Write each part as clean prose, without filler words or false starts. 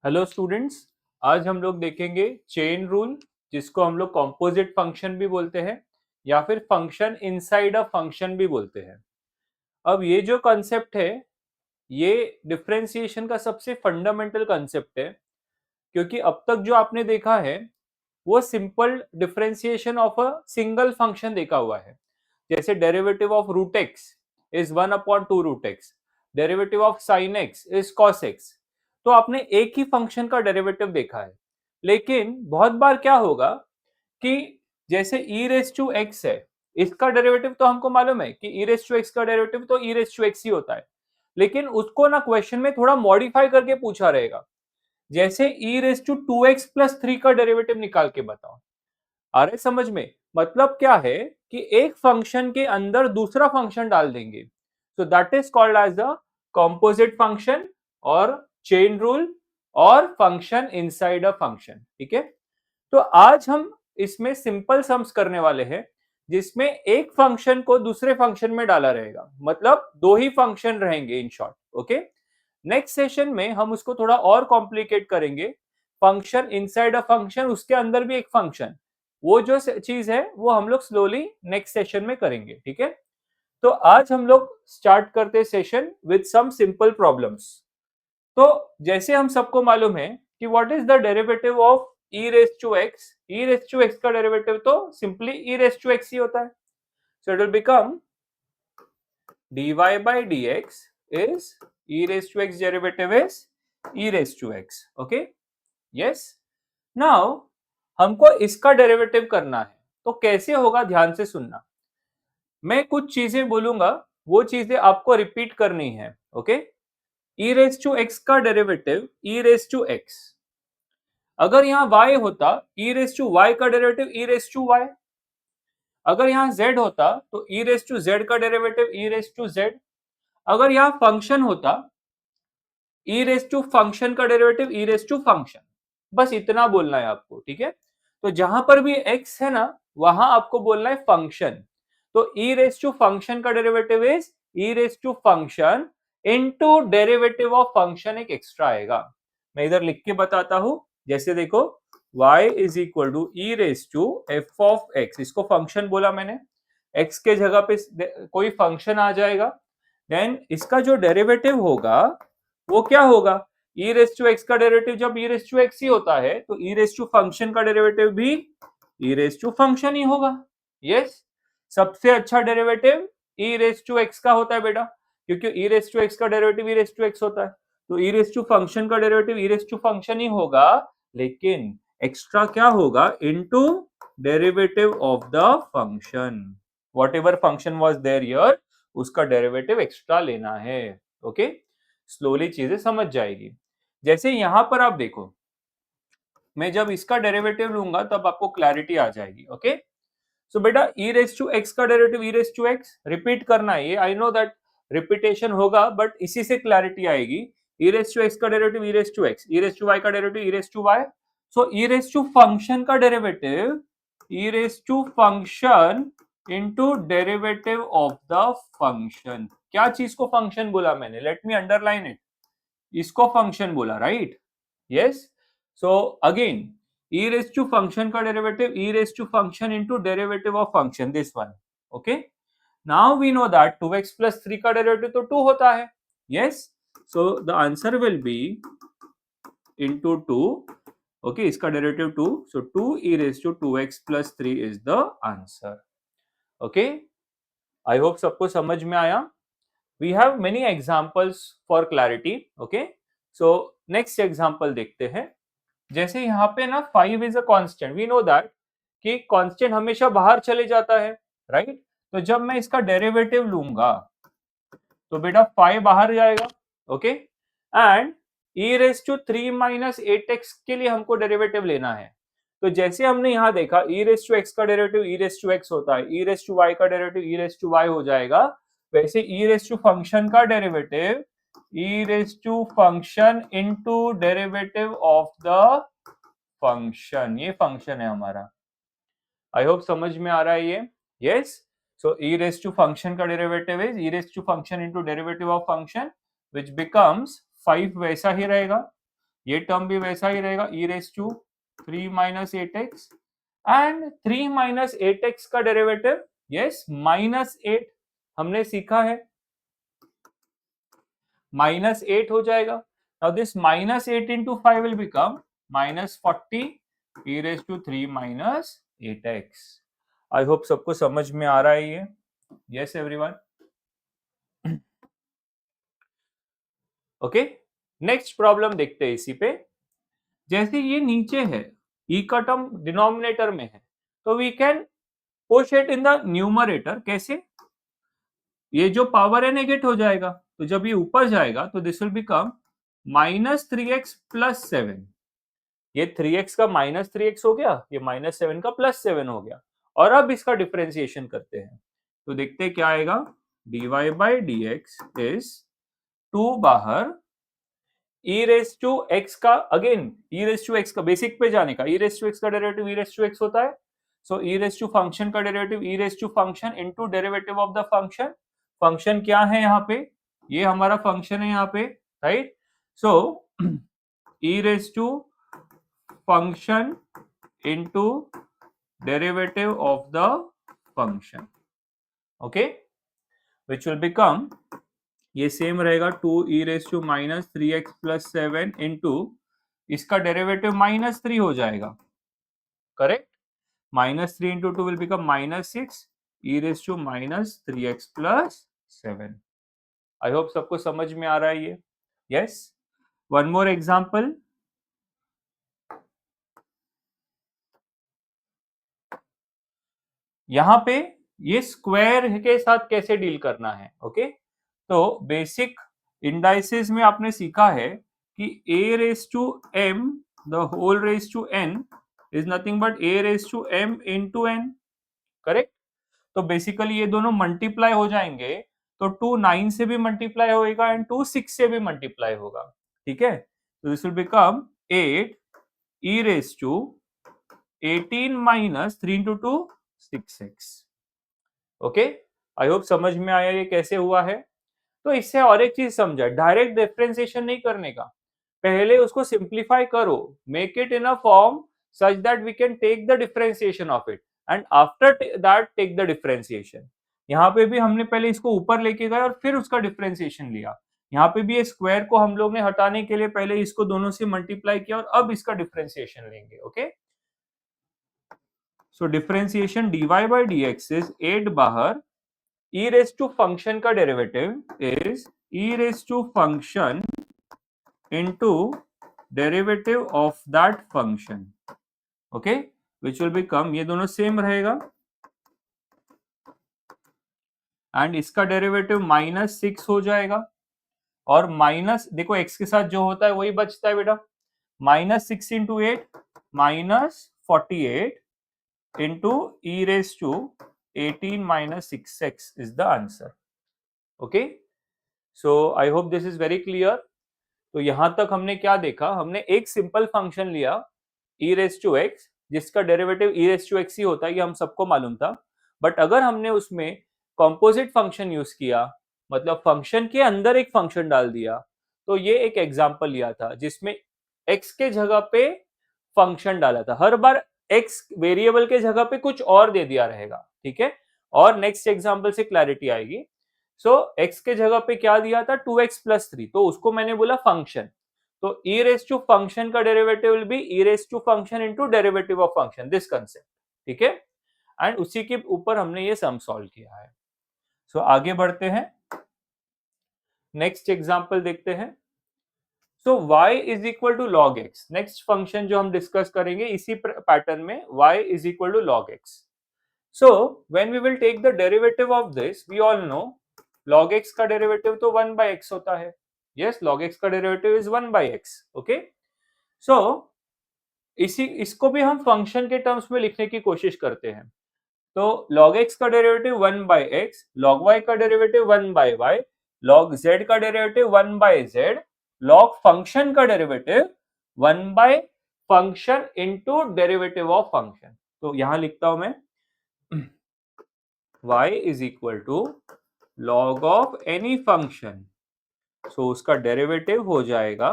Hello students. आज हम लोग देखेंगे चेन रूल, जिसको हम लोग कॉम्पोजिट फंक्शन भी बोलते हैं या फिर फंक्शन इनसाइड अ फंक्शन भी बोलते हैं। अब ये जो कॉन्सेप्ट है, ये डिफरेंशिएशन का सबसे फंडामेंटल कॉन्सेप्ट है, क्योंकि अब तक जो आपने देखा है वो simple differentiation of a single function देखा हुआ है। जैसे derivative of root x is 1/2 root x, derivative of sine x is cos x. तो आपने एक ही फंक्शन का डेरिवेटिव देखा है। लेकिन बहुत बार क्या होगा कि जैसे ई रेस टू एक्स है, इसका डेरिवेटिव तो हमको मालूम है कि ई रेस टू एक्स का डेरिवेटिव तो ई रेस टू एक्स ही होता है। लेकिन उसको ना क्वेश्चन में थोड़ा मॉडिफाई करके पूछा रहेगा, जैसे ई रेस टू 2x+3 का डेरिवेटिव निकाल के बताओ। आ रहे समझ में? मतलब क्या है कि एक फंक्शन के अंदर दूसरा फंक्शन डाल देंगे, so that is called as the composite function और chain rule और फंक्शन इनसाइड अ फंक्शन। ठीक है, तो आज हम इसमें सिंपल सम्स करने वाले हैं, जिसमें एक फंक्शन को दूसरे फंक्शन में डाला रहेगा, मतलब दो ही फंक्शन रहेंगे in short. Okay, next session में हम उसको थोड़ा और कॉम्प्लिकेट करेंगे। फंक्शन इनसाइड अ फंक्शन, उसके अंदर भी एक फंक्शन, वो जो चीज है वो हम लोग स्लोली नेक्स्ट सेशन में करेंगे। ठीक है, तो आज हम लोग स्टार्ट करते session with some simple problems. तो जैसे हम सबको मालूम है कि what is the derivative of e raise to x. E raise to x का डेरिवेटिव तो simply e raise to x ही होता है। So it will become dy by dx is e raised to x derivative is e raised to x. Okay, yes. Now हमको इसका derivative करना है, तो कैसे होगा ध्यान से सुनना। मैं कुछ चीजें बोलूंगा, वो चीजें आपको रिपीट करनी है। Okay, e raise to x का derivative e raise to x। अगर यहाँ y होता, e रेस टू y का derivative e raise to y। अगर यहाँ z होता तो e रेस टू z का derivative e raise to z। अगर यहाँ फंक्शन होता, ई रेस टू फंक्शन का derivative e raise to function. बस इतना बोलना है आपको। ठीक है, तो जहां पर भी x है ना, वहां आपको बोलना है फंक्शन। तो ई रेस टू फंक्शन का derivative is e raise to function into derivative of function, एक एक्स्ट्रा आएगा। मैं इधर लिख के बताता हूं। जैसे देखो, y is equal to e raise to f of x, इसको फंक्शन बोला मैंने। x के जगह पे कोई फंक्शन आ जाएगा, देन इसका जो डेरिवेटिव होगा वो क्या होगा। ई रेस टू एक्स का डेरिवेटिव जब ई रेस टू एक्स ही होता है, तो ई रेस टू फंक्शन का डेरिवेटिव भी ई रेस टू फंक्शन ही होगा। यस, सबसे अच्छा derivative e raise to x का होता है बेटा, क्योंकि ई रेस टू एक्स का derivative e raise to x होता है। तो ई रेस टू फंक्शन का derivative e raise to function ही होगा, लेकिन एक्स्ट्रा क्या होगा, into derivative of the function. Whatever function was there here, उसका डेरिवेटिव एक्स्ट्रा लेना है। ओके, स्लोली चीजें समझ जाएगी। जैसे यहां पर आप देखो, मैं जब इसका डेरिवेटिव लूंगा तब आपको क्लैरिटी आ जाएगी। ओके, सो बेटा ई रेस टू एक्स का derivative e raise to x repeat करना है। ये आई नो दैट रिपीटेशन होगा, बट इसी से क्लैरिटी आएगी। ई रेस टू एक्स का derivative e raise to x, e raise to y का derivative e raise to y. So e raise to function का derivative e raise to function into derivative of the function. क्या चीज को function बोला मैंने, late me underline it. इसको function बोला, right? Yes, so again e raise to function का derivative e raise to function into derivative of function, this one. Okay, now we know that 2x plus 3 का derivative तो 2 होता है। Yes, so the answer will be into 2। Okay, इसका derivative 2, so 2 e raise to 2x plus 3 is the answer. Okay, I hope सबको समझ में आया। We have many examples for clarity. Okay, so next example देखते हैं। जैसे यहाँ पे ना 5 is a constant, we know that कि constant हमेशा बाहर चले जाता है, right? तो जब मैं इसका डेरिवेटिव लूंगा तो बेटा 5 बाहर जाएगा। Okay, and e raise to 3 minus 8x के लिए हमको डेरिवेटिव लेना है। तो जैसे हमने यहाँ देखा e रेस टू x का derivative e raise to x होता है, e रेस टू y का derivative e raise to y हो जाएगा। वैसे e रेस टू फंक्शन का derivative e raise to function into derivative of the function, ये function है हमारा। आई होप समझ में आ रहा है ये। Yes, so e raise to function का derivative is e raise to function into derivative of function, which becomes 5 वैसा ही रहेगा। ये टर्म भी वैसा ही रहेगा, e raise to 3 minus 8x and 3 minus 8x का डेरिवेटिव यस माइनस 8 हमने सीखा है, माइनस 8 हो जाएगा। Now this minus 8 into 5 will become minus 40 e raise to 3 minus 8x। I hope सबको समझ में आ रहा है ये। Yes everyone, okay. Next problem देखते हैं इसी पे। जैसे ये नीचे है, e का टर्म डिनोमिनेटर में है, तो we can push it in the numerator. कैसे? ये जो पावर है नेगेट हो जाएगा, तो जब ये ऊपर जाएगा तो this will become minus 3x plus 7। ये 3x का माइनस 3x हो गया, ये माइनस 7 का प्लस 7 हो गया। और अब इसका डिफरेंशिएशन करते हैं, तो देखते हैं क्या आएगा। dy by d x is 2 बाहर e रेस टू x का, again e raise to x का बेसिक पे जाने का, e रेस टू x का derivative e raise to x होता है। So e raise to function का derivative e raise to function into derivative of the function. Function क्या है यहाँ पे, ये हमारा फंक्शन है यहाँ पे, right. So e raise to function into derivative of the function, okay, which will become, ये सेम रहेगा 2 e raise to minus 3x plus 7 into इसका डेरिवेटिव माइनस 3 हो जाएगा, correct. Minus 3 into 2 will become minus 6 e raise to minus 3x plus 7। I hope सबको समझ में आ रहा है ये। Yes, one more example. यहां पे ये स्क्वायर के साथ कैसे डील करना है, ओके। तो बेसिक इंडाइसिस में आपने सीखा है कि a raise to m the whole raise to n is nothing but a raise to m into n, correct. तो बेसिकली ये दोनों मल्टीप्लाई हो जाएंगे, तो 2 9 से भी मल्टीप्लाई होगा एंड 2 6 से भी मल्टीप्लाई होगा, ठीक है। तो this will become 8 e raise to 18 minus 3 into 2 6x, okay. I hope समझ में आया ये कैसे हुआ है। तो इससे और एक चीज समझा, डायरेक्ट डिफरेंशिएशन नहीं करने का, पहले उसको सिंप्लीफाई करो, make it in a form such that we can take the differentiation of it and after that take the differentiation. यहाँ पे भी हमने पहले इसको ऊपर लेके गए और फिर उसका डिफरेंशिएशन लिया। यहाँ पे भी ये स्क्वायर को हम लोग ने हटाने के लिए पहले इसको दोनों से मल्टीप्लाई किया और अब इसका डिफरेंशिएशन लेंगे, okay. So differentiation dy by d x is 8 बाहर e रेस टू फंक्शन का derivative is e raise to function into derivative of that function, okay, which will become, ये दोनों सेम रहेगा एंड इसका डेरिवेटिव माइनस 6 हो जाएगा। और minus देखो x के साथ जो होता है वही बचता है बेटा, minus 6 into 8 minus 48 into e raise to 18 minus 6x is the answer, okay. So I hope this is very clear. तो यहां तक हमने क्या देखा, हमने एक सिंपल फंक्शन लिया e रेस टू x जिसका derivative e raise to x ही होता है, ये हम सबको मालूम था। बट अगर हमने उसमें कॉम्पोजिट फंक्शन यूज किया, मतलब फंक्शन के अंदर एक फंक्शन डाल दिया, तो ये एक एग्जांपल लिया था जिसमें x के जगह पे फंक्शन डाला था। हर बार x वेरिएबल के जगह पे कुछ और दे दिया रहेगा, ठीक है। और नेक्स्ट एग्जांपल से क्लैरिटी आएगी। सो x के जगह पे क्या दिया था 2x प्लस 3, तो उसको मैंने बोला फंक्शन। तो e रेस टू फंक्शन का derivative will be e raise to function into derivative of function, this concept, ठीक है। एंड उसी के ऊपर हमने ये सम सॉल्व किया है। सो आगे बढ़ते हैं, नेक्स्ट एग्जांपल देखते हैं। So y is equal to log x, next function जो हम डिस्कस करेंगे इसी पैटर्न में, y is equal to log x। So when we will take the derivative of this, we all know log x का derivative तो 1 by x होता है। Yes, log x का derivative is 1 by x, okay? So इसको भी हम function के terms में लिखने की कोशिश करते हैं। तो log x का derivative 1 by x, log y का derivative 1 by y, log z का derivative 1 by z, log function का derivative 1 by function into derivative of function. तो यहां लिखता हूं मैं y is equal to log of any function, so उसका derivative हो जाएगा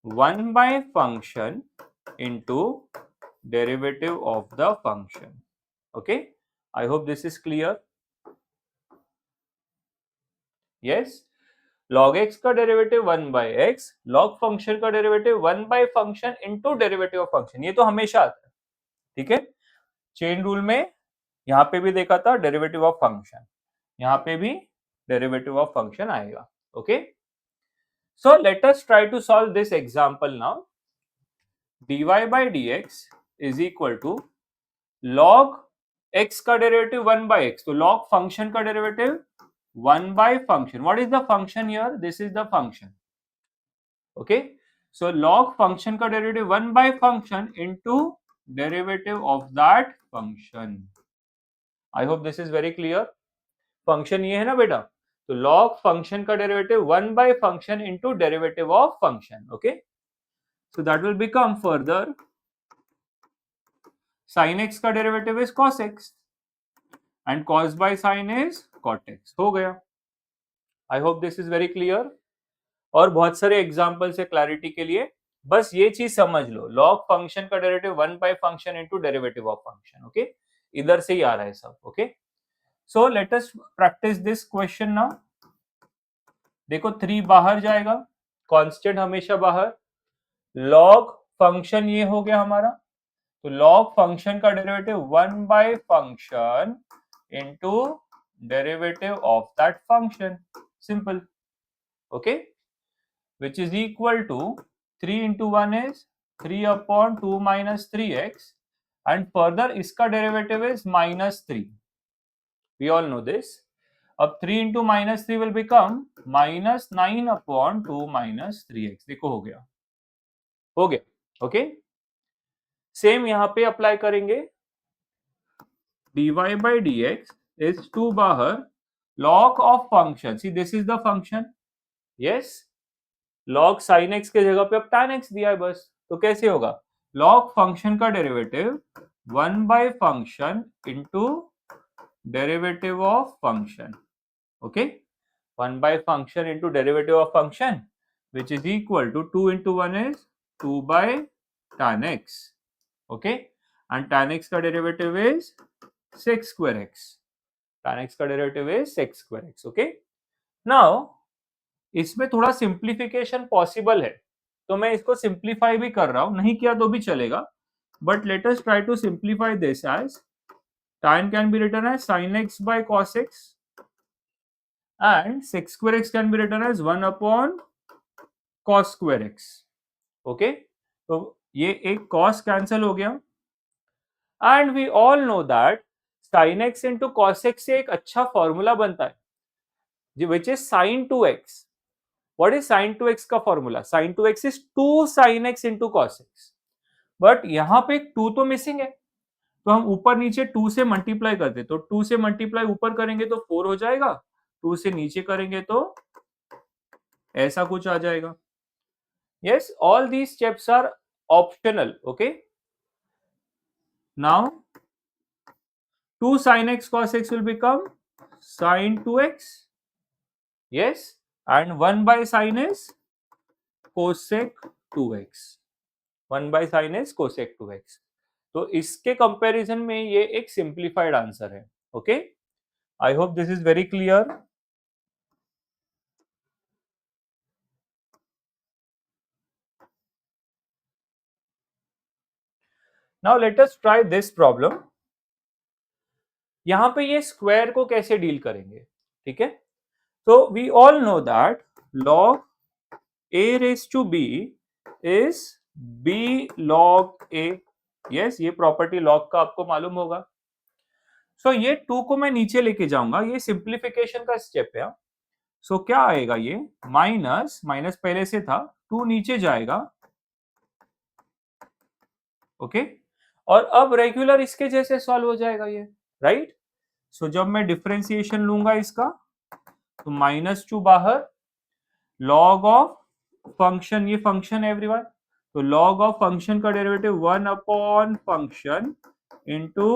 1 by function into derivative of the function. Okay, I hope this is clear. Yes, log x का derivative 1 by x, log function का derivative 1 by function into derivative of function, ये तो हमेशा आता है, ठीक है। चेन रूल में यहां पे भी देखा था डेरिवेटिव ऑफ फंक्शन, यहां पे भी डेरिवेटिव ऑफ फंक्शन आएगा। Okay, so let us try to solve this example now. dy by dx is equal to log x का डेरिवेटिव 1 by x, तो log फंक्शन का derivative 1 by function. What is the function here? This is the function. Okay, so log function का derivative 1 by function into derivative of that function. I hope this is very clear. Function ये है ना बेटा, तो log function का derivative 1 by function into derivative of function. Okay, so that will become further sin x का derivative is cos x and cos by sin is cot x. हो गया। आई hope this is very clear. और बहुत सारे examples है clarity के लिए, बस ये चीज समझ लो, लॉग फंक्शन का derivative 1 by function into derivative of function. Okay, इधर से ही आ रहा है सब। Okay, so let us practice this question now. देखो 3 बाहर जाएगा, कांस्टेंट हमेशा बाहर, लॉग फंक्शन ये हो गया हमारा, तो लॉग फंक्शन का derivative 1 by function into derivative of that function, simple. Okay, which is equal to 3 into 1 is 3 upon 2 minus 3x, and further इसका derivative is minus 3. We all know this. अब 3 into minus 3 will become minus 9 upon 2 minus 3x. देखो हो गया, हो गया। Okay, same यहाँ पे apply करेंगे। dy by dx is 2 बाहर, log of function, see this is the function, yes, log sin x के जगह पे अब tan x दिया है बस, तो कैसे होगा, log फंक्शन का derivative 1 by function into derivative of function. Okay, 1 by function into derivative of function which is equal to 2 into 1 is 2 by tan x. Okay, and tan x का derivative is sec square x, tan x का derivative is sec square x. Okay, now इसमें थोड़ा simplification possible है, तो मैं इसको simplify भी कर रहा हूं, नहीं किया तो भी चलेगा, but let us try to simplify this as tan can be written as sin x by cos x and sec square x can be written as 1 upon cos square x. Okay, तो ये एक cos cancel हो गया, and we all know that sin x into cos x से एक अच्छा formula बनता है which is sin 2x. What is sin 2x का formula? sin 2x is 2 sin x into cos x. But यहां पे 2 तो मिसिंग है, तो हम ऊपर नीचे 2 से मल्टीप्लाई करते, तो 2 से मल्टीप्लाई ऊपर करेंगे तो 4 हो जाएगा, 2 से नीचे करेंगे तो ऐसा कुछ आ जाएगा। Yes, all these steps are optional. Okay, now 2 sin x cos x will become sin 2x. yes, and 1 by sin is cosec 2x, 1 by sin is cosec 2x. तो इसके कंपैरिजन में ये एक सिंप्लीफाइड आंसर है। Okay, I hope this is very clear. Now let us try this problem. यहां पे ये square को कैसे डील करेंगे, ठीक है, तो we all know that log a raised to b is b log a. Yes, ये प्रॉपर्टी लॉग का आपको मालूम होगा। सो ये 2 को मैं नीचे लेके जाऊंगा, ये सिंप्लीफिकेशन का स्टेप है। सो क्या आएगा, ये माइनस माइनस पहले से था, 2 नीचे जाएगा। ओके, और अब रेगुलर इसके जैसे सॉल्व हो जाएगा ये, राइट। सो जब मैं डिफरेंशिएशन लूंगा इसका, तो -2 बाहर, लॉग ऑफ फंक्शन, ये फंक्शन है एवरीवन, तो लॉग ऑफ फंक्शन का derivative 1 upon function into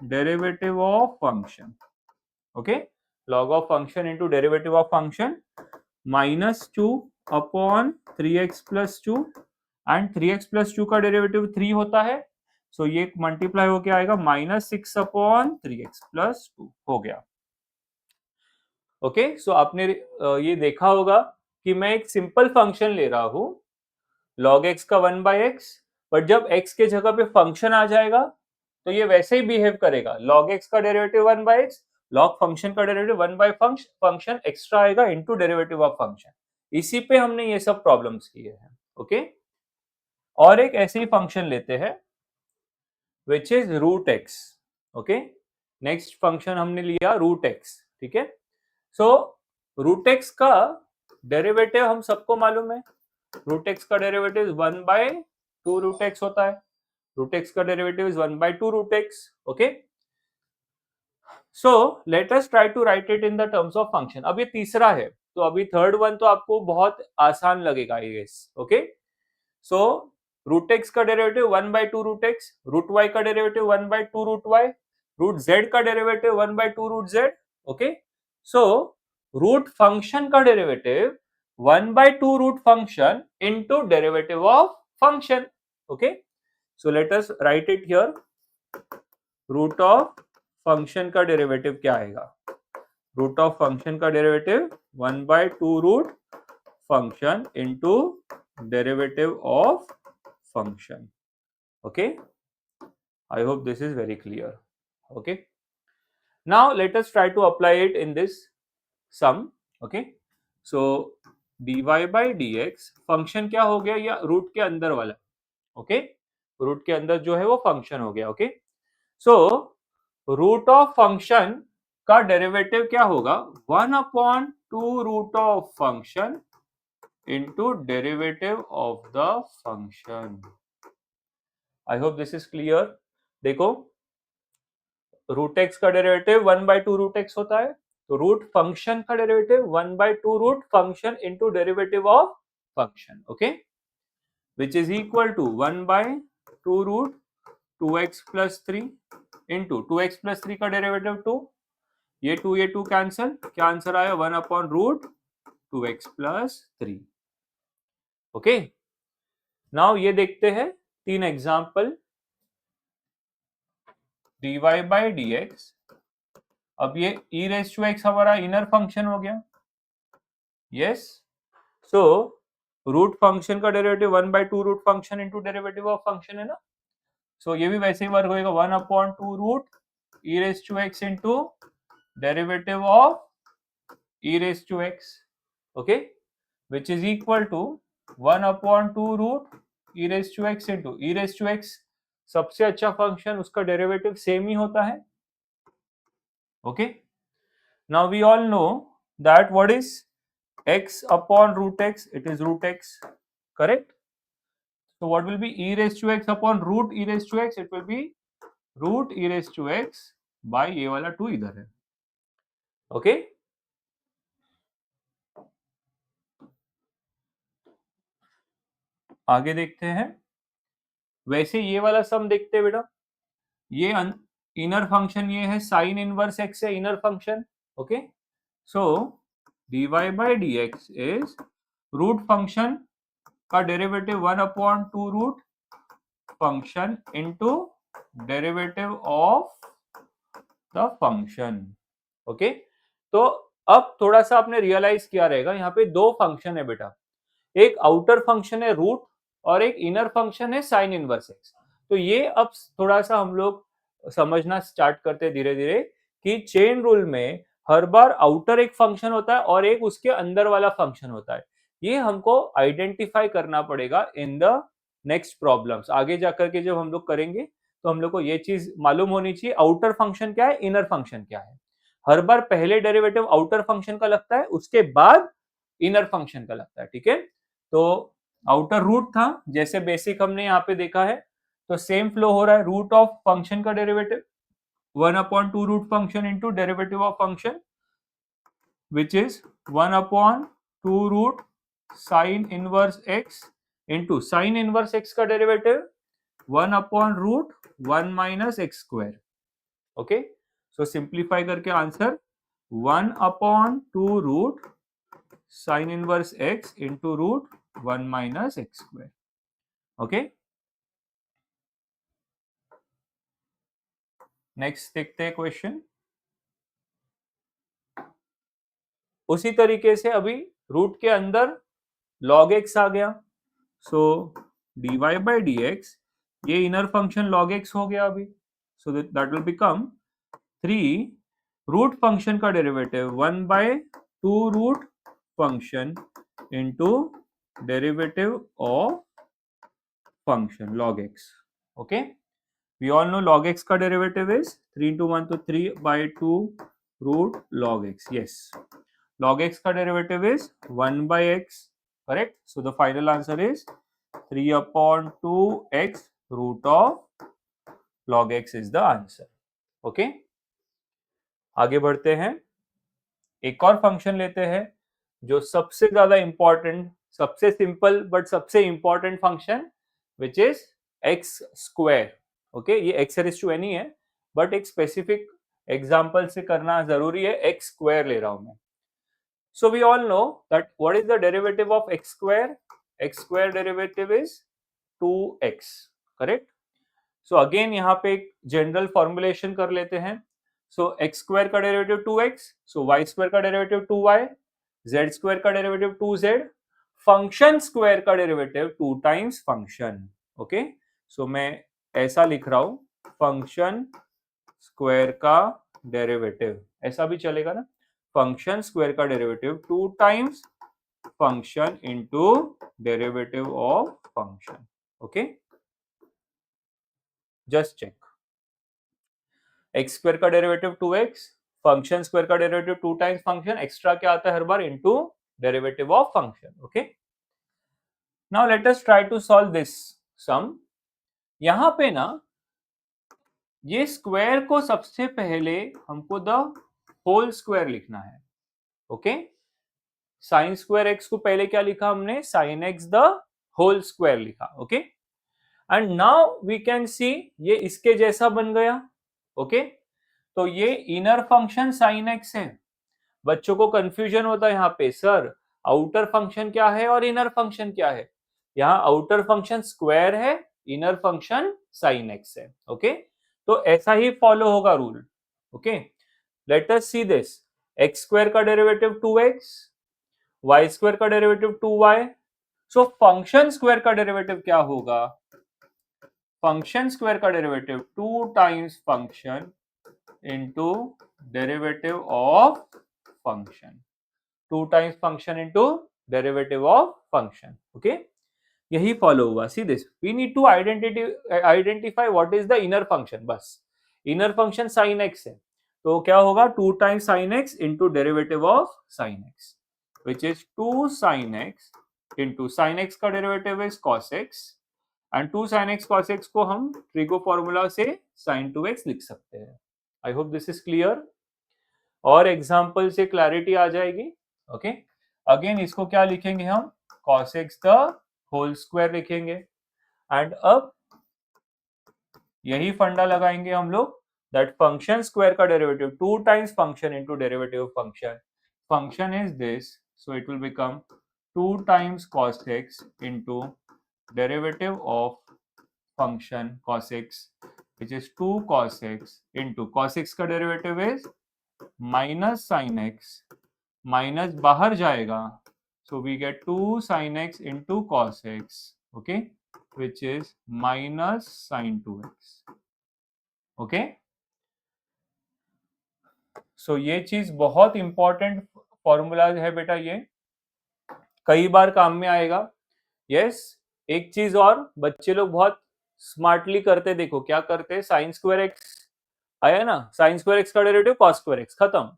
derivative of function. Okay, log of function into derivative of function, -2 upon 3x plus 2 and 3x plus 2 का डेरिवेटिव 3 होता है, सो ये मल्टीप्लाई होके आएगा -6 अपॉन 3x प्लस 2 हो गया। ओके, सो आपने ये देखा होगा कि मैं एक सिंपल फंक्शन ले रहा हूं log x का 1/x, बट जब x के जगह पे फंक्शन आ जाएगा तो ये वैसे ही बिहेव करेगा। log x का डेरिवेटिव 1/x, log फंक्शन का डेरिवेटिव 1/फंक्शन, फंक्शन एक्स्ट्रा आएगा इनटू डेरिवेटिव ऑफ फंक्शन। इसी पे हमने ये सब प्रॉब्लम्स किए हैं। ओके, और एक ऐसे ही फंक्शन लेते हैं which is root x. Okay, next function हमने लिया रूट एक्स, ठीक है। सो रूट एक्स का डेरिवेटिव हम सबको मालूम है, रूट एक्स का डेरिवेटिव 1/2 रूट एक्स होता है। रूट एक्स का derivative is 1/2 root x. Okay, so let us try to write it in the terms of function. अब ये तीसरा है, तो अभी थर्ड वन तो आपको बहुत आसान लगेगा I guess. Okay, so root x का derivative 1/2 root x, root y का derivative 1/2 root y, root z का derivative 1/2 root z. Okay, so root function का derivative 1/2 root function into derivative of function. Okay, so let us write it here. Root of function का derivative क्या आएगा? Root of function का derivative 1/2 root function into derivative of function. Okay, I hope this is very clear. Okay, now let us try to apply it in this sum. Okay, so dy by dx function क्या हो गया, या root के अंदर वाला। Okay, root के अंदर जो है वो फंक्शन हो गया। Okay, so root of function का डेरिवेटिव क्या होगा? 1/2 root of function into derivative of the function. I hope this is clear. देखो, रूट एक्स का डेरिवेटिव 1/2 रूट एक्स होता है, तो रूट फंक्शन का derivative 1/2 root function into derivative of function. Okay, which is equal to 1/2 root 2x plus 3 into 2x plus 3 का derivative 2, ये 2 cancel, क्या answer आया? 1/रूट 2x प्लस 3। ओके, नाउ ये देखते हैं तीन एग्जाम्पल। dy बाई dx, अब ये e रेज टू x हमारा इनर फंक्शन हो गया। यस, सो रूट फंक्शन का derivative 1/2 root function into derivative of function है ना, सो ये भी वैसे ही वर्क होएगा 1/2 root e raise to x into derivative of e raise to x। Okay, which is equal to 1/2 root e raise to x into e raise to x। सबसे अच्छा function, उसका derivative same ही होता है। Okay, now we all know that what is x upon root x? It is root x, correct? So what will be e raised to x upon root e raised to x? It will be root e raised to x by ये वाला 2 इधर है। Okay, आगे देखते हैं। वैसे ये वाला सम देखते हैं बेटा, ये इनर फंक्शन ये है साइन इनवर्स x है inner function. Okay, so dy by dx is root function का derivative 1/2 root function into derivative of the function. Okay, तो अब थोड़ा सा आपने रियलाइज किया रहेगा, यहाँ पे दो फंक्शन है बेटा, एक आउटर फंक्शन है रूट और एक इनर फंक्शन है साइन इनवर्स एक्स। तो ये अब थोड़ा सा हम लोग समझना स्टार्ट करते हैं धीरे धीरे कि चेन रूल में हर बार आउटर एक फंक्शन होता है और एक उसके अंदर वाला फंक्शन होता है। ये हमको आइडेंटिफाई करना पड़ेगा इन द नेक्स्ट प्रॉब्लम्स। आगे जाकर के जब हम लोग करेंगे तो हम लोग को ये चीज मालूम होनी चाहिए, आउटर फंक्शन क्या है, इनर फंक्शन क्या है। हर बार पहले डेरिवेटिव आउटर फंक्शन का लगता है, उसके बाद इनर फंक्शन का लगता है। ठीक है, तो आउटर रूट था, जैसे बेसिक हमने यहाँ पे देखा है, तो सेम फ्लो हो रहा है। रूट ऑफ फंक्शन का derivative 1/2 root function into derivative of function which is 1/2 root sine inverse x into sine inverse x का डेरिवेटिव 1/रूट 1 minus x square. Okay, so simplify करके answer 1/2 root sine inverse x into root 1 minus x square. Okay, next देखते हैं question. उसी तरीके से अभी root के अंदर log x आ गया, so dy by d x, ये इनर फंक्शन log x हो गया अभी, so that will become 3 root function का derivative 1 by 2 root function into derivative of function log x। Okay, we all know log x का derivative is 3 into 1 तो 3 by 2 root log x। Yes, log x का derivative is 1 by x, correct. So the final answer is 3 upon 2x root of log x is the answer. Okay, आगे बढ़ते हैं, एक और function लेते हैं जो सबसे ज्यादा इंपॉर्टेंट, सबसे सिंपल बट सबसे important function, which is x square. Okay, ये एक्स रेज़ टू एनी है, बट एक स्पेसिफिक एग्जांपल से करना जरूरी है, एक्स स्क्वायर ले रहा हूं मैं। So we all know that what is the derivative of x square? X square derivative is 2x, correct. So again यहाँ पे एक जनरल फॉर्मुलेशन कर लेते हैं। सो एक्स स्क्वायर का derivative 2x, so y square का डेरिवेटिव 2y, जेड स्क्वायर का derivative 2z, function square का derivative 2 times function. Okay, so मैं ऐसा लिख रहा हूं, फंक्शन स्क्वायर का डेरिवेटिव, ऐसा भी चलेगा ना, फंक्शन स्क्वायर का derivative 2 times function into derivative of function. Okay, just check, x square का डेरिवेटिव 2x, फंक्शन स्क्वायर का डेरिवेटिव 2 टाइम्स फंक्शन, एक्स्ट्रा क्या आता है हर बार, into derivative of function. Okay, now let us try to solve this sum. यहां पे ना ये स्क्वायर को सबसे पहले हमको द होल स्क्वायर लिखना है। ओके, साइन स्क्वायर एक्स को पहले क्या लिखा हमने, sine x the whole square लिखा। Okay, and now we can see ये इसके जैसा बन गया। ओके, तो ये इनर फंक्शन साइन एक्स है। बच्चों को कंफ्यूजन होता है यहाँ पे, सर आउटर फंक्शन क्या है और इनर फंक्शन क्या है। यहाँ आउटर फंक्शन स्क्वायर है, इनर फंक्शन साइन एक्स है। ओके, तो ऐसा ही फॉलो होगा rule. Okay, let us see this, x square का डेरिवेटिव 2x, वाई स्क्वायर का derivative 2y, so function square का डेरिवेटिव क्या होगा, फंक्शन स्क्वायर का derivative 2 times function into derivative of function, 2 times function into derivative of function. Okay, यही follow हुआ। See this, we need to identify what is the inner function. बस inner function sine x है, तो क्या होगा, 2 times sine x into derivative of sine x, which is 2 sine x into sine x का derivative is cos x, and 2 sin x cos x को हम trigo formula से sin 2x लिख सकते हैं। I hope this is clear, और example से clarity आ जाएगी। ओके, अगेन इसको क्या लिखेंगे हम, cos x the whole square लिखेंगे, एंड अब यही फंडा लगाएंगे हम लोग, दैट फंक्शन स्क्वायर का derivative 2 times function into derivative of function, function is this, so it will become 2 times cos x into derivative of function cos x, which is 2 cos x into cos x का derivative is minus sin x, minus बाहर जाएगा, so we get 2 sin x into cos x, okay, which is minus sin 2x। okay, so ये चीज बहुत important formula है बेटा, ये कई बार काम में आएगा। यस, एक चीज और बच्चे लोग बहुत स्मार्टली करते, देखो क्या करते हैं, साइन स्क्वायर एक्स आया ना, साइन स्क्वायर एक्स का डेरिवेटिव कॉस स्क्वायर एक्स, खत्म।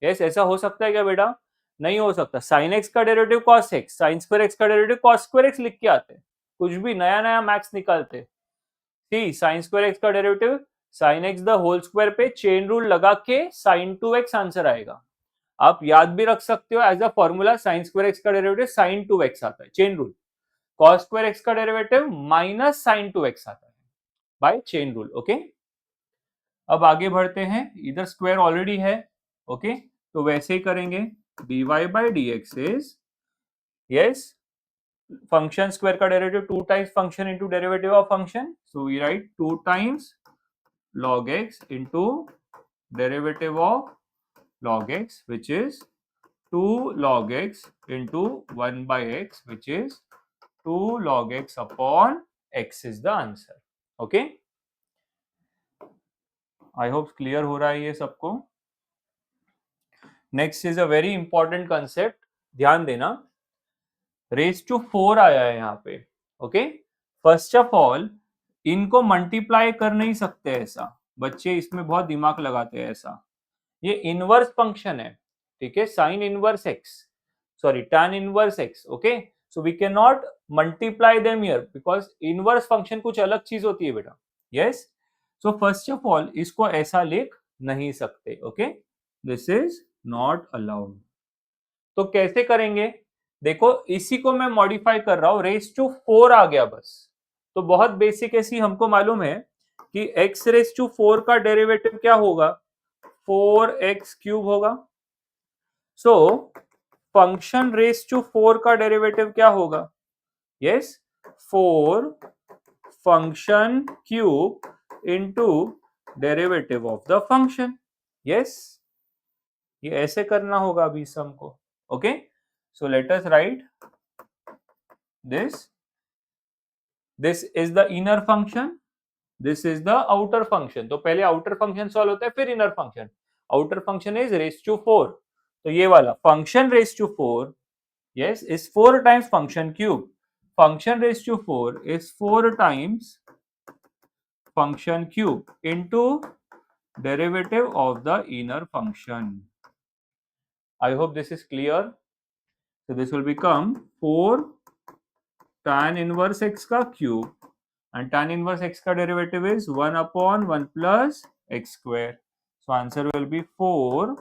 यस, ऐसा हो सकता है क्या बेटा, नहीं हो सकता। साइन एक्स का derivative cos x, sine square x का डेरिवेटिव कॉस स्क्वायर एक्स लिख के आते, कुछ भी नया नया मैथ्स निकालते। सी साइन स्क्वायर एक्स का derivative sine x the whole square पे चेन रूल लगा के साइन 2x आंसर आएगा। आप याद भी रख सकते हो as a formula, sine square x का डेरिवेटिव साइन 2x आता है, chain rule. cos square x का डेरिवेटिव माइनस साइन 2x आता है बाय चेन रूल। ओके, अब आगे बढ़ते हैं, इधर स्क्वायर ऑलरेडी है। ओके, तो वैसे ही करेंगे, dy by dx is, yes, function square का derivative 2 times function into derivative of function, so we write 2 times log x into derivative of log x, which is 2 log x into 1 by x, which is 2 log x upon x is the answer. Okay, I hope clear हो रहा है ये सबको. Next is a very important concept, ध्यान देना. Raise to 4 आया है यहाँ पे. ओके, फर्स्ट ऑफ ऑल इनको मल्टीप्लाई कर नहीं सकते ऐसा, बच्चे इसमें बहुत दिमाग लगाते हैं ऐसा. ये इनवर्स फंक्शन है, ठीक है, sine inverse x, sorry tan inverse x. Okay, so we can not multiply them here because inverse function कुछ अलग चीज होती है बेटा. Yes, so first of all इसको ऐसा लिख नहीं सकते. Okay, this is not allowed. तो कैसे करेंगे? देखो, इसी को मैं मॉडिफाई कर रहा हूं, रेस टू 4 आ गया बस. तो बहुत बेसिक ऐसी हमको मालूम है कि x रेस टू 4 का डेरिवेटिव क्या होगा, 4x क्यूब होगा. सो फंक्शन रेस टू 4 का डेरिवेटिव क्या होगा? Yes, 4 function cube into derivative of the function. Yes, ये ऐसे करना होगा अभी सम को. Okay, so let us write this. This is the inner function, this is the outer function. तो पहले outer function सॉल्व होता है फिर inner function. outer function is raised to 4, तो ये वाला function raised to 4, yes, is 4 times function cube. function raised to 4 is 4 times function cube into derivative of the inner function. I hope this is clear. So this will become 4 tan inverse x का cube, and tan inverse x का derivative is 1 upon 1 plus x square. So answer will be 4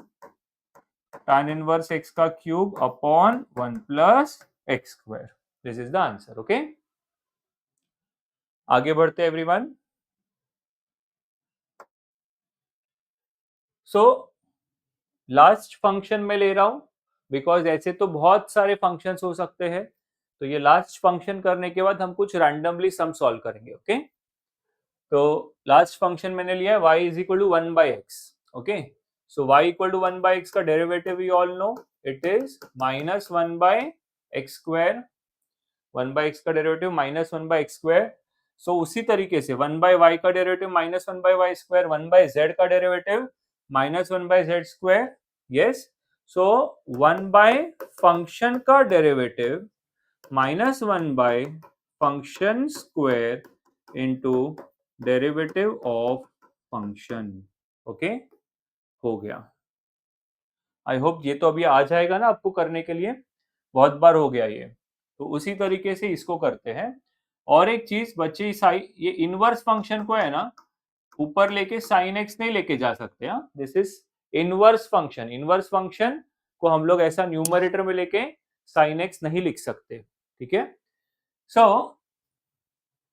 tan inverse x का cube upon 1 plus x square. This is the answer. Okay, आगे बढ़ते हैं everyone. So last function में ले रहा हूं because ऐसे तो बहुत सारे फंक्शंस हो सकते हैं. तो ये लास्ट फंक्शन करने के बाद हम कुछ रैंडमली सम सॉल्व करेंगे. ओके, तो लास्ट फंक्शन मैंने लिया है y is equal to 1 by x. Okay, so y equal to 1 by x का derivative we all know, it is minus 1 by x square. 1 by x का derivative minus 1 by x square. So उसी तरीके से 1 by y का derivative minus 1 by y square, 1 by z का derivative minus 1 by z square. Yes, so 1 by function का derivative minus 1 by function square into derivative of function. Okay, हो गया. I hope ये तो अभी आ जाएगा ना आपको करने के लिए, बहुत बार हो गया ये. तो उसी तरीके से इसको करते हैं. और एक चीज बच्चे, ये इनवर्स फंक्शन को है ना ऊपर लेके साइन एक्स नहीं लेके जा सकते. हाँ, this is inverse function. Inverse function को हम लोग ऐसा न्यूमरेटर में लेके साइन एक्स नहीं लिख सकते. ठीक है, सो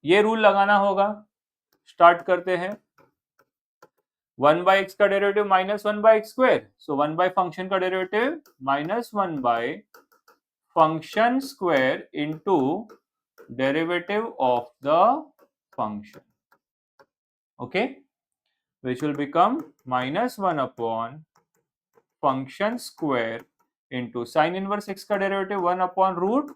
ये रूल लगाना होगा. स्टार्ट करते हैं. 1 बाई एक्स का derivative minus 1 by x square, so 1 by function का derivative minus 1 by function square into derivative of the function. Okay, which will become minus 1 upon function square into sin inverse x का derivative 1 upon root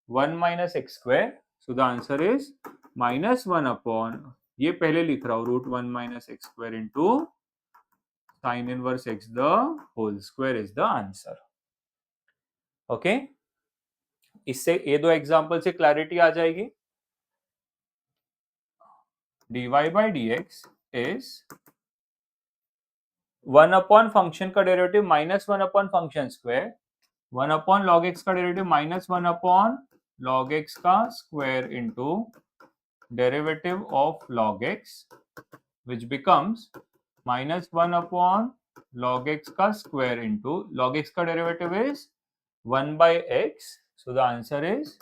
1 minus x square. So the answer is minus 1 upon, ये पहले लिख रहा हूँ, root 1 minus x square into sin inverse x the whole square is the answer. Okay, इससे ये दो example से क्लैरिटी आ जाएगी. dy by dx is 1 upon function का derivative minus 1 upon function square, 1 upon log x का derivative minus 1 upon log x का square into derivative of log x, which becomes minus 1 upon log x का square into log x का derivative is 1 by x. So the answer is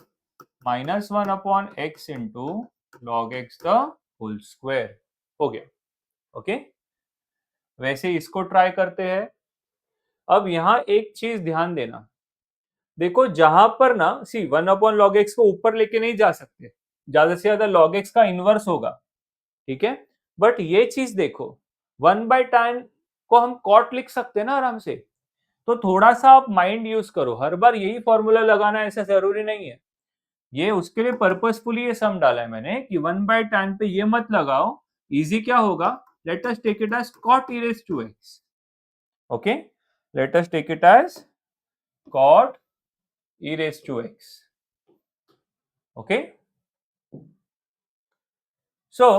minus 1 upon x into log x the whole square. हो गया. Okay, वैसे इसको try करते हैं. अब यहाँ एक चीज ध्यान देना, देखो जहां पर ना सी 1/log x को ऊपर लेके नहीं जा सकते, ज्यादा से ज्यादा log x का इनवर्स होगा, ठीक है। बट ये चीज देखो, 1/tan को हम कॉट लिख सकते हैं ना आराम से। तो थोड़ा सा आप माइंड यूज करो, हर बार यही फॉर्मूला लगाना ऐसा जरूरी नहीं है। ये उसके लिए पर्पसफुली ये सम डाला है मैंने कि 1/tan पे ये मत लगाओ, इजी क्या होगा, let us take it as cot e raised to x, okay, let us take it as cot e raised to x, okay. So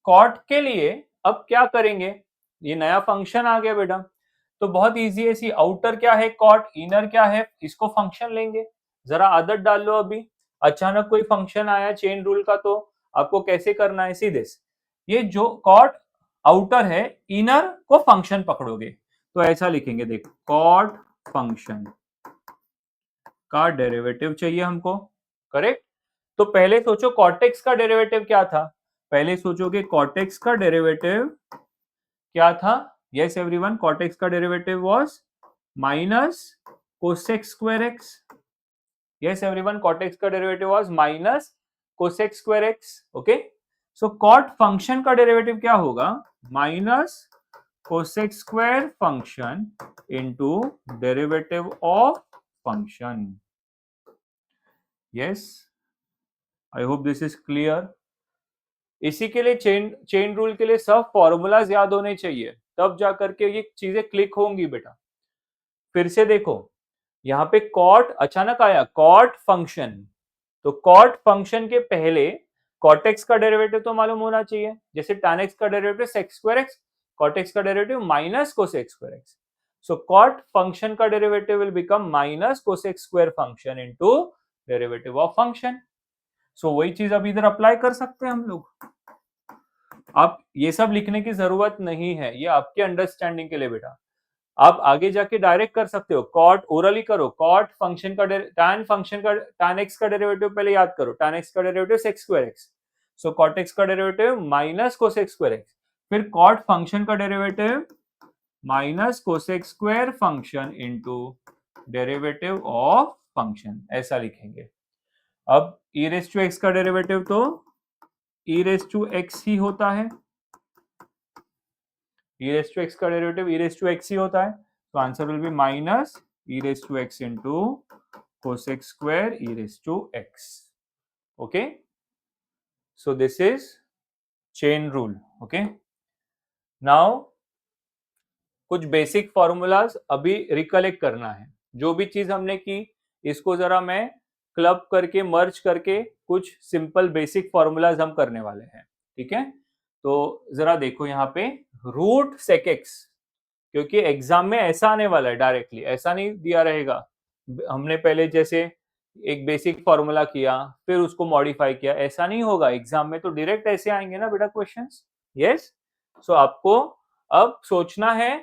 cot के लिए अब क्या करेंगे, ये नया फंक्शन आ गया बेटा, तो बहुत इजी है। सी आउटर क्या है कॉट, इनर क्या है, इसको फंक्शन लेंगे। जरा आदत डाल लो, अभी अचानक कोई फंक्शन आया चेन रूल का तो आपको कैसे करना है, सीधे ये जो कॉट आउटर है, इनर को फंक्शन पकड़ोगे तो ऐसा लिखेंगे, देखो कॉट फंक्शन का डेरिवेटिव चाहिए हमको, करेक्ट। तो पहले सोचो कॉटेक्स का डेरिवेटिव क्या था, पहले सोचोगे कॉटेक्स का डेरिवेटिव क्या था। यस एवरीवन, कॉटेक्स का derivative was minus cosec square x. Yes everyone, cot x का derivative was minus cosec square x, okay. So cot function का डेरिवेटिव क्या होगा, minus cosec square function into derivative of function. Yes, I hope this is clear. इसी के लिए chain rule के लिए सब फॉर्मूलाज याद होने चाहिए, तब जाकर के ये चीजें क्लिक होंगी बेटा। फिर से देखो, यहाँ पे कॉट अचानक आया, कॉट फंक्शन, तो कॉट फंक्शन के पहले कॉटेक्स का डेरिवेटिव तो मालूम होना चाहिए, जैसे tan x का derivative sec square x, cot x का derivative minus cosec square x. So cot function का derivative will become minus cosec square function into derivative of function. So वही चीज अब इधर अप्लाई कर सकते हैं हम लोग। आप ये सब लिखने की जरूरत नहीं है, ये आपके अंडरस्टैंडिंग के लिए बेटा। आप आगे जाके डायरेक्ट कर सकते हो, कॉट ओरली करो, कॉट फंक्शन का tan फंक्शन का tan x का डेरिवेटिव पहले याद करो, tan x का डेरिवेटिव sec स्क्वायर x, सो cot x का derivative minus cosec square x, फिर कॉट फंक्शन का derivative minus cosec square function into derivative of function, ऐसा लिखेंगे। अब e रेज टू x का डेरिवेटिव तो e रेज टू x ही होता है, e रेज टू x का derivative e raise to x ही होता है, तो answer will be minus e raise to x into cosec square e raised to x, okay, so this is chain rule, okay। now कुछ basic formulas अभी recollect करना है, जो भी चीज हमने की इसको जरा मैं क्लब करके मर्ज करके कुछ सिंपल बेसिक फॉर्मूलाज हम करने वाले हैं, ठीक है। तो जरा देखो यहाँ पे रूट सेक एक्स, क्योंकि एग्जाम में ऐसा आने वाला है, डायरेक्टली ऐसा नहीं दिया रहेगा। हमने पहले जैसे एक बेसिक फॉर्मूला किया फिर उसको मॉडिफाई किया, ऐसा नहीं होगा एग्जाम में, तो डायरेक्ट ऐसे आएंगे ना बेटा क्वेश्चंस। यस, सो आपको अब सोचना है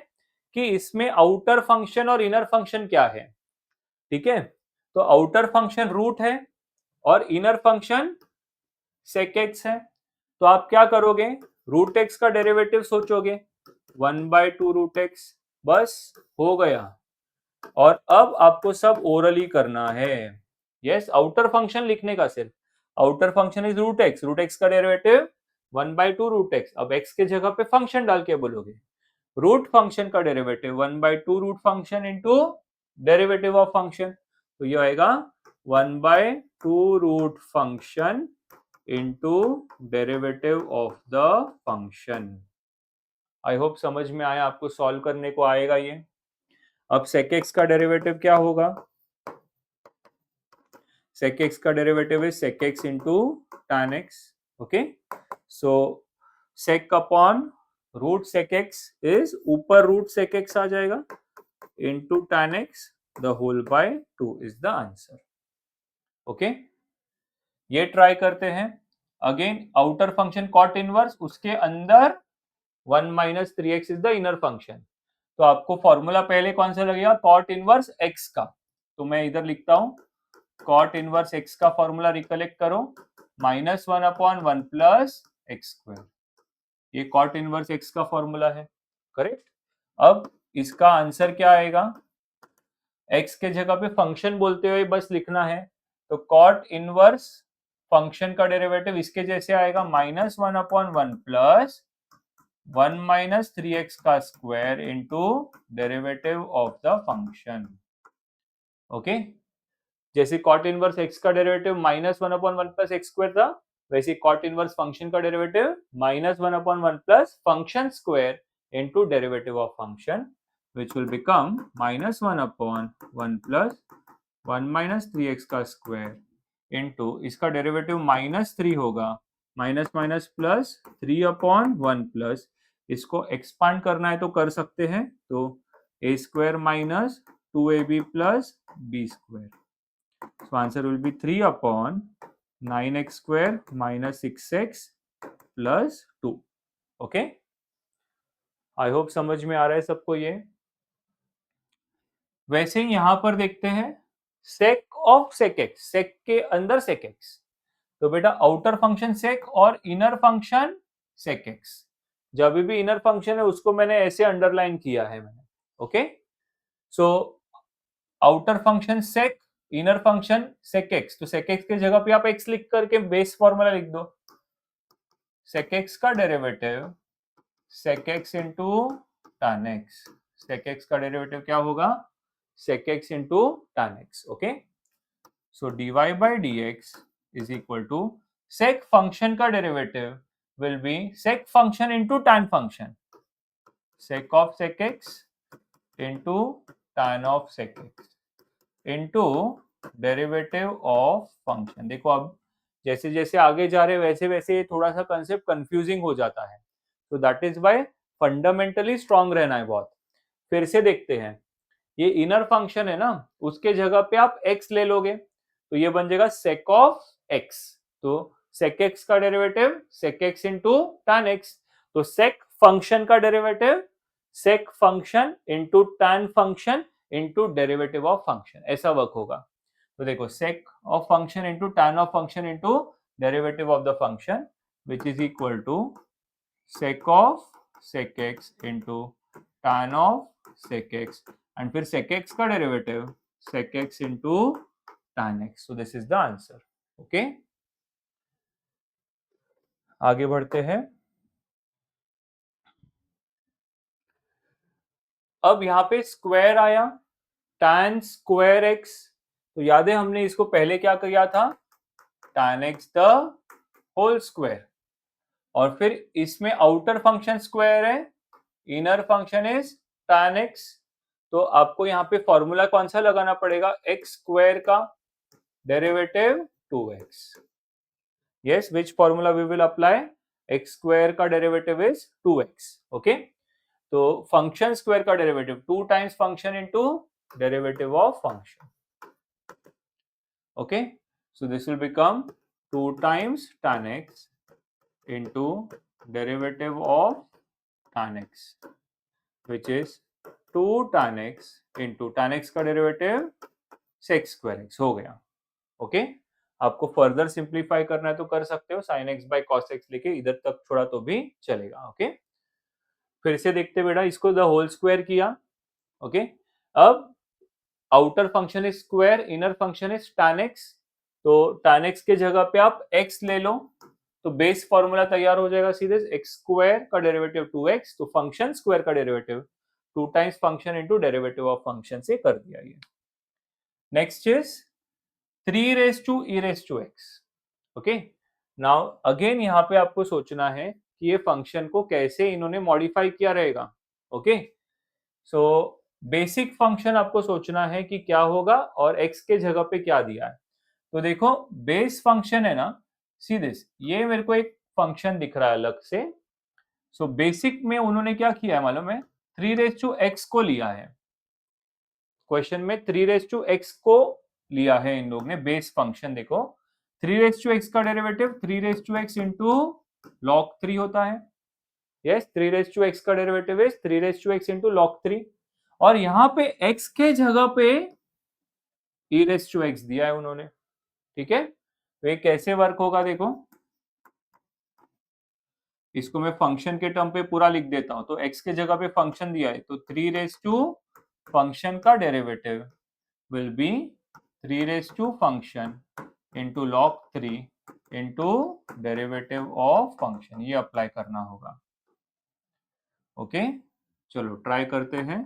कि इसमें आउटर फंक्शन और इनर फंक्शन क्या है, ठीक है। तो आउटर फंक्शन रूट है और इनर फंक्शन सेक एक्स है, तो आप क्या करोगे, रूट एक्स का डेरिवेटिव सोचोगे 1/2 रूट एक्स, बस हो गया। और अब आपको सब ओरली करना है। यस, आउटर फंक्शन लिखने का सिर्फ, outer function is root x का डेरिवेटिव 1/2 रूट एक्स, अब एक्स के जगह पे फंक्शन डाल के बोलोगे, रूट फंक्शन का derivative 1/2 root function into derivative of function, तो ये आएगा 1/2 root function into derivative of the function. I hope समझ में आया आपको, सॉल्व करने को आएगा ये। अब sec x का डेरिवेटिव क्या होगा, sec x का डेरिवेटिव है sec x into tan x, okay. So sec upon root sec x is ऊपर रूट sec x आ जाएगा into tan x the whole by 2 is the answer, okay. ये try करते हैं again, outer function cot inverse, उसके अंदर 1 minus 3x is the inner function, तो आपको फॉर्मूला पहले कौन सा लगेगा, cot इनवर्स x का, तो मैं इधर लिखता हूं cot इनवर्स x का फॉर्मूला रिकलेक्ट करो, -1/1 प्लस एक्स स्क्वायर, ये cot इनवर्स x का फॉर्मूला है, करेक्ट। अब इसका आंसर क्या आएगा? x के जगह पे फंक्शन बोलते हुए बस लिखना है, तो कॉट इनवर्स फंक्शन का डेरिवेटिव इसके जैसे आएगा -1/1 प्लस 1 माइनस 3x का square into derivative of the function. Okay, जैसे कॉट इनवर्स x का डेरिवेटिव -1/1 प्लस एक्स स्क्वायर था, वैसे कॉट इनवर्स फंक्शन का derivative -1/1 plus function square into derivative of function, which will become -1/1 plus 1 minus 3x का square into इसका derivative -3 होगा, minus minus plus 3/1 plus, इसको expand करना है तो कर सकते हैं, तो a square minus 2ab plus b square. So answer will be 3/9x square minus 6x plus 2. Okay? I hope समझ में आ रहा है सबको ये। वैसे ही यहां पर देखते हैं sec of sec x, sec के अंदर sec x, तो बेटा आउटर फंक्शन sec और इनर फंक्शन sec x। जब भी इनर फंक्शन है उसको मैंने ऐसे अंडरलाइन किया है मैंने। Okay, so outer function sec, inner function sec x, तो sec x के जगह पे आप x लिख करके बेस फॉर्मूला लिख दो, sec x का derivative sec x into tan x, sec x का डेरिवेटिव क्या होगा? sec x into tan x। Okay, so dy by dx is equal to sec function का derivative will be sec function into tan function, sec of sec x into tan of sec x into derivative of function. देखो अब जैसे जैसे आगे जा रहे वैसे वैसे थोड़ा सा कंसेप्ट कंफ्यूजिंग हो जाता है, तो that is by fundamentally strong रहना है बहुत। फिर से देखते हैं, ये इनर फंक्शन है ना, उसके जगह पे आप x ले लोगे तो ये बन जाएगा sec ऑफ x, तो sec x का derivative sec x into tan x, तो sec फंक्शन का derivative sec function into tan function into derivative of function, ऐसा वर्क होगा। तो देखो sec of function into tan of function into derivative of the function, which is equal to sec of sec x into tan of sec x, and फिर sec x का derivative sec x into tan x। So this is the answer. Okay, आगे बढ़ते हैं। अब यहाँ पे square आया, tan square x, तो याद है हमने इसको पहले क्या किया था? tan x the whole square, और फिर इसमें आउटर फंक्शन स्क्वायर है, inner function is tan x, तो आपको यहाँ पे फॉर्मूला कौन सा लगाना पड़ेगा? x स्क्वायर का derivative 2x। Yes, which formula we will apply? x square का डेरिवेटिव इज 2x। ओके, तो फंक्शन स्क्वायर का derivative 2 times function into derivative of function. Okay, so this will become 2 times tan x into derivative of tan x, which is 2 tan x into tan x का derivative sec square x हो गया। Okay, आपको further simplify करना है तो कर सकते हो, sin x by cos x लेके इधर तक छोड़ा तो भी चलेगा। ओके, फिर से देखते बेटा, इसको द होल स्क्वायर किया। ओके, अब outer function is square, inner function is tan x, तो tan x के जगह पे आप x ले लो, तो बेस फॉर्मूला तैयार हो जाएगा सीधे, x स्क्वायर का डेरिवेटिव 2x, तो फंक्शन स्क्वायर का derivative 2 times function into derivative of function से कर दिया ये। Next is 3 raise to e raise to x। Okay, now again यहाँ पे आपको सोचना है कि ये फंक्शन को कैसे इन्होंने मॉडिफाई किया रहेगा। ओके, सो बेसिक फंक्शन आपको सोचना है कि क्या होगा और x के जगह पे क्या दिया है। तो देखो बेस फंक्शन है ना, सी दिस, ये मेरे को एक फंक्शन दिख रहा है अलग से। सो बेसिक में उन्होंने क्या किया है मालूम है? 3 रेज टू x को लिया है, क्वेश्चन में 3 रेज टू x को लिया है इन लोग ने बेस फंक्शन। देखो 3 रेज टू x का derivative 3 raise to x into log 3 होता है। यस, 3 रेज टू x का derivative is 3 raise to x into log 3, और यहाँ पे x के जगह पे e रेज टू x दिया है उन्होंने। ठीक है, तो ये कैसे वर्क होगा देखो, इसको मैं फंक्शन के टर्म पे पूरा लिख देता हूं, तो x के जगह पे फंक्शन दिया है, तो 3 रेज टू फंक्शन का derivative will be 3 raise to function into log 3 into derivative of function. ये अप्लाई करना होगा। ओके, चलो ट्राई करते हैं।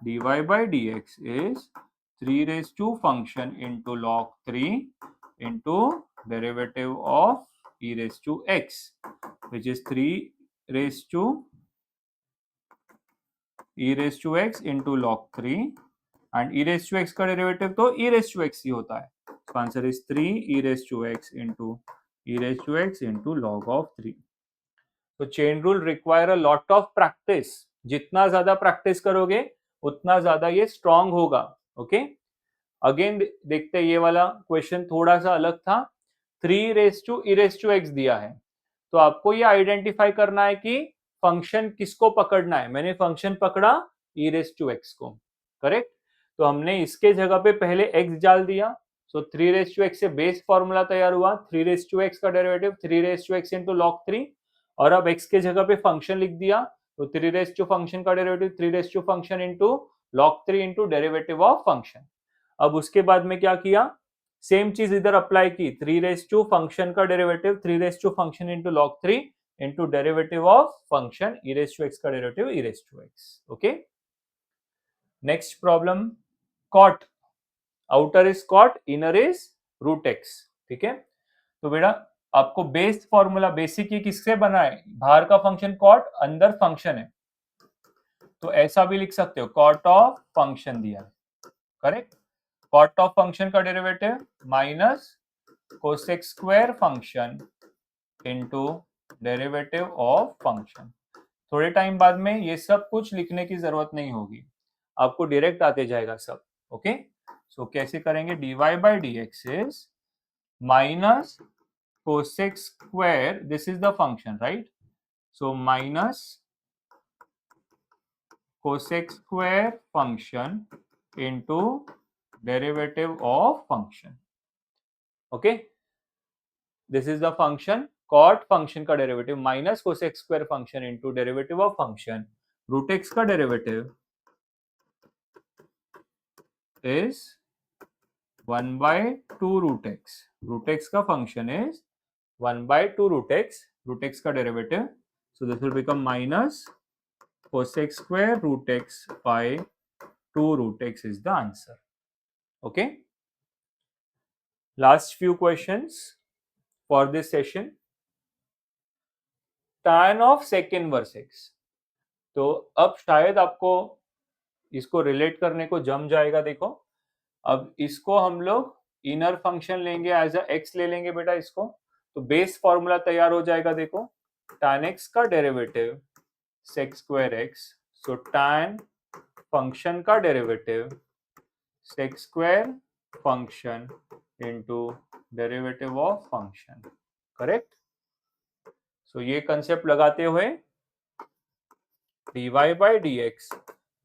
dy by dx is 3 raised to function into log 3 into derivative of e raised to x, which is 3 raised to e raised to x into log 3, and e raised to x का derivative तो e raised to x ही होता है। So answer is 3 e raised to x into e raised to x into log of 3. तो chain rule require a lot of practice. जितना ज्यादा practice करोगे उतना ज्यादा ये स्ट्रांग होगा। ओके, अगेन देखते हैं, ये वाला क्वेश्चन थोड़ा सा अलग था। 3 raise to e raise to x दिया है, तो आपको ये आइडेंटिफाई करना है कि फंक्शन किसको पकड़ना है। मैंने फंक्शन पकड़ा ई रेज टू एक्स को, करेक्ट। तो हमने इसके जगह पे पहले एक्स डाल दिया, सो 3 रेज टू एक्स से बेस फॉर्मूला तैयार हुआ। 3 रेज टू एक्स का derivative 3 raise to x into log 3, और अब एक्स के जगह पे फंक्शन लिख दिया, तो 3 रेज टू फंक्शन का derivative 3 raise to function into log 3 into derivative of function. अब उसके बाद में क्या किया, सेम चीज इधर अप्लाई की। 3 रेज टू फंक्शन का derivative 3 raise to function into log 3 into derivative of function e raise to x का derivative e raise to x. Okay, next problem, cot, outer is cot, inner is root x. ठीक है, तो बेटा आपको base formula basic ही किससे बना है, बाहर का फंक्शन कॉट, अंदर फंक्शन है, तो ऐसा भी लिख सकते हो, कॉट ऑफ फंक्शन दिया है, करेक्ट। कॉट ऑफ फंक्शन का derivative minus cosec square function into derivative of function. थोड़े टाइम बाद में ये सब कुछ लिखने की जरूरत नहीं होगी, आपको डायरेक्ट आते जाएगा सब। ओके, सो कैसे करेंगे, dy by dx is minus cosec square, this is the function, right, so minus cosec square function into derivative of function. Okay, this is the function, cot function का derivative minus cosec square function into derivative of function, root x का derivative is 1 by 2 root x, root x का function is 1 by 2 root x का derivative, so this will become minus cosec square root x by 2 root x is the answer. Okay, last few questions for this session. tan of sec inverse x, तो अब शायद आपको इसको relate करने को जम जाएगा। देखो, अब इसको हम लोग इनर फंक्शन लेंगे, एज अ एक्स ले लेंगे बेटा इसको, तो बेस फॉर्मूला तैयार हो जाएगा। देखो, tan x का derivative sec square x, so tan function का derivative sec square function into derivative of function, correct. So ये कंसेप्ट लगाते हुए dy by dx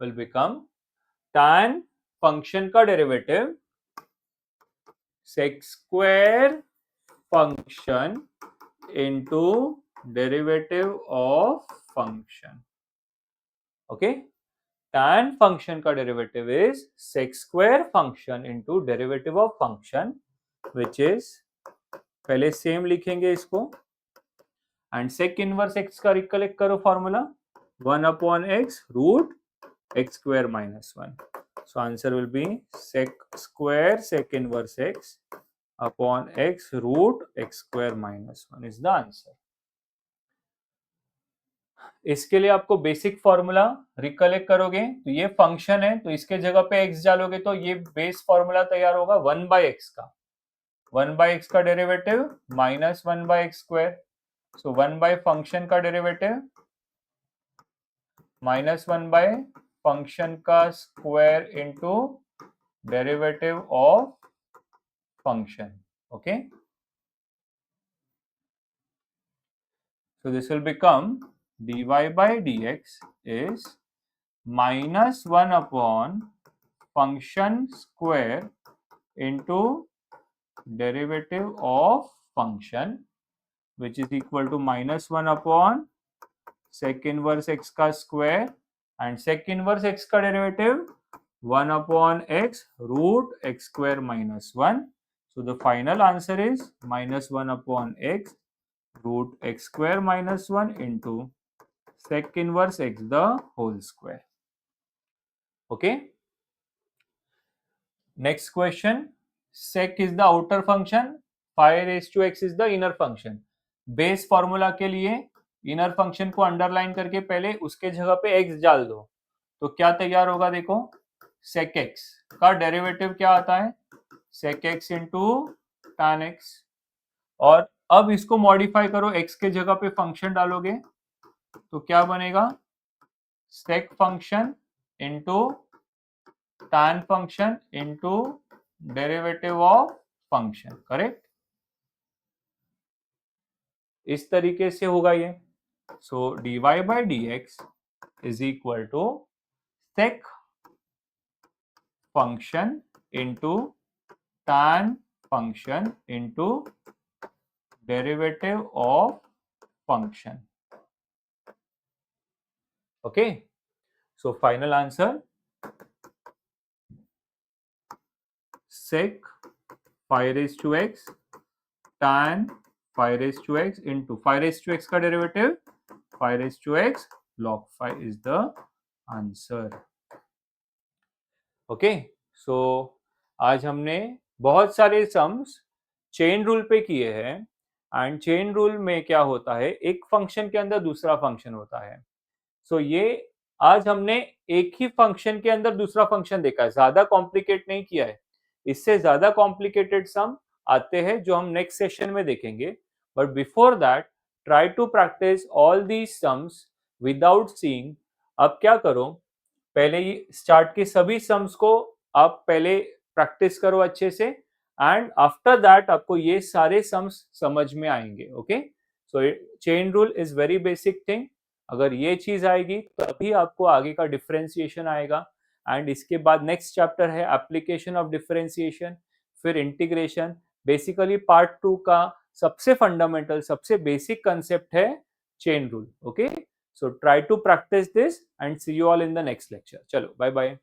will become tan function का derivative sec square function into derivative of function. Okay, tan function का derivative is sec square function into derivative of function, which is, पहले same लिखेंगे इसको, and sec inverse x का recollect करो formula, 1 upon x root x square minus 1. So answer will be sec square sec inverse x upon x root x square minus 1 is the answer. इसके लिए आपको basic formula recollect करोगे, तो ये function है, तो इसके जगह पे x डालोगे तो ये बेस फॉर्मूला तैयार होगा 1 by x का, 1 by x का derivative minus 1 by x square, so 1 by function का डेरिवेटिव माइनस 1 by फंक्शन का square into derivative of function. Okay, so this will become dy by dx is minus 1 upon function square into derivative of function, which is equal to minus 1 upon sec inverse x का square and sec inverse x का derivative 1 upon x root x square minus 1. So the final answer is minus 1 upon x root x square minus 1 into sec inverse x the whole square. Okay. Next question. Sec is the outer function, phi raised to x is the inner function. Base formula के लिए inner function को underline करके पहले उसके जगह पे x डाल दो, तो क्या तैयार होगा देखो, sec x का डेरिवेटिव क्या आता है, sec x into tan x, और अब इसको मॉडिफाई करो, x के जगह पे फंक्शन डालोगे तो क्या बनेगा, sec function into tan function into derivative of function, correct, इस तरीके से होगा ये. सो dy by dx is equal to sec function into tan function into derivative of function. Okay, so final answer sec phi raised to x tan phi raised to x into phi raised to x का derivative phi raised to x log phi is the answer. Okay, so आज हमने बहुत सारे sums chain rule पे किए हैं, and chain rule में क्या होता है, एक फंक्शन के अंदर दूसरा फंक्शन होता है. सो ये आज हमने एक ही फंक्शन के अंदर दूसरा फंक्शन देखा है, ज्यादा कॉम्प्लिकेट नहीं किया है. इससे ज्यादा कॉम्प्लिकेटेड सम आते हैं जो हम नेक्स्ट सेशन में देखेंगे, but before that try to practice all these sums without seeing. अब क्या करो, पहले स्टार्ट के सभी सम्स को आप पहले प्रैक्टिस करो अच्छे से, एंड आफ्टर दैट आपको ये सारे सम्स समझ में आएंगे. Okay, so chain rule is very basic thing. अगर ये चीज आएगी तभी आपको आगे का डिफरेंशिएशन आएगा, एंड इसके बाद नेक्स्ट चैप्टर है एप्लीकेशन ऑफ डिफरेंशिएशन, फिर इंटीग्रेशन. बेसिकली पार्ट 2 का सबसे फंडामेंटल, सबसे बेसिक कंसेप्ट है chain rule. Okay, so try to practice this and see you all in the next lecture. Chalo, bye bye.